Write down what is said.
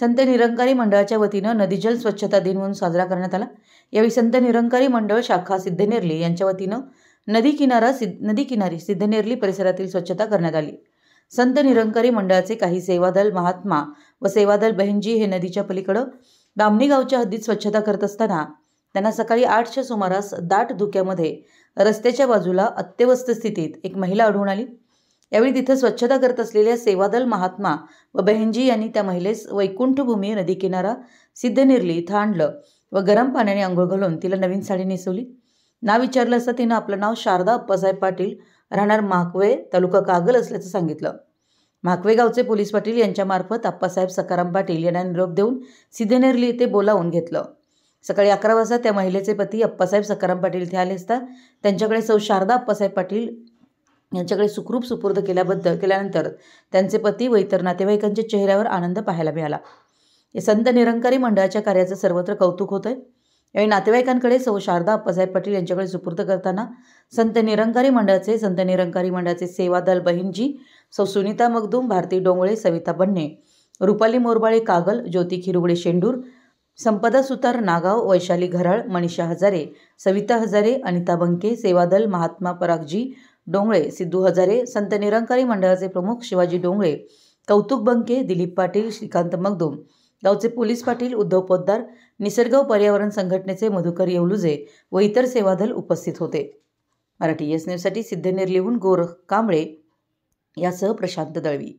संत निरंकारी मंडळाच्या वतीनं नदीजल स्वच्छता दिन म्हणून साजरा करण्यात आला। यावेळी संत निरंकारी मंडळ शाखा सिद्धनेरली यांच्या वतीनं नदीकिनारी सिद्धनेरली परिसरातील स्वच्छता करण्यात आली। संत निरंकारी मंडळाचे काही सेवादल महात्मा व सेवादल बहिणजी हे नदीच्या पलीकडे बामणी गावच्या हद्दीत स्वच्छता करत असताना त्यांना सकाळी 8च्या सुमारास दाट धुक्यामध्ये रस्त्याच्या बाजूला अत्यवस्थ स्थितीत एक महिला आढळून आली। यावेळी तिथे स्वच्छता करत असलेल्या सेवादल महात्मा व बहिणजी यांनी त्या महिलेस वैकुंठभूमी नदी किनारा सिद्धनेरली इथं आणलं व गरम पाण्याने आंघोळ घालून तिला नवीन साडी नेसवली। नाव विचारलं असता तिनं आपलं नाव शारदा अप्पासाहेब पाटील राहणार माकवे तालुका कागल असल्याचं सांगितलं। माकवे गावचे पोलीस पाटील यांच्यामार्फत अप्पासाहेब सकाराम पाटील यांना निरोप देऊन सिद्धनेरली येथे बोलावून घेतलं। सकाळी 11 वाजता त्या महिलेचे पती अप्पासाहेब सकाराम पाटील इथे आले असता त्यांच्याकडे सौ शारदा अप्पासाहेब पाटील यांच्याकडे सुखरूप सुपूर्द केल्यानंतर त्यांचे पती व इतर नातेवाईकांच्या चेहऱ्यावर आनंद पाहायला मिळाला। या संत निरंकारी मंडळाच्या कार्याचं सर्वत्र कौतुक होतंय। यावेळी नातेवाईकांकडे सौ शारदा अप्पासाहेब पाटील यांच्याकडे सुपूर्द करताना संत निरंकारी मंडळाचे सेवादल बहिणजी सौ सुनीता मगदूम, भारती डोंगळे, सविता बन्ने, रुपाली मोरबाळे कागल, ज्योती खिरुगडे शेंडूर, संपदा सुतार नागाव, वैशाली घराळ, मनीषा हजारे, सविता हजारे, अनिता बंके, सेवादल महात्मा परागजी डोंगळे, सिद्धू हजारे, संत निरंकारी मंडळाचे प्रमुख शिवाजी डोंगळे, कौतुक बंके, दिलीप पाटील, श्रीकांत मगदूम, गावचे पोलीस पाटील उद्धव पोद्दार, निसर्ग पर्यावरण संघटनेचे मधुकर येवलुजे व इतर सेवादल उपस्थित होते। मराठी न्यूजसाठी सिद्धनेरलीहून गोरख कांबळे यासह प्रशांत दळवी।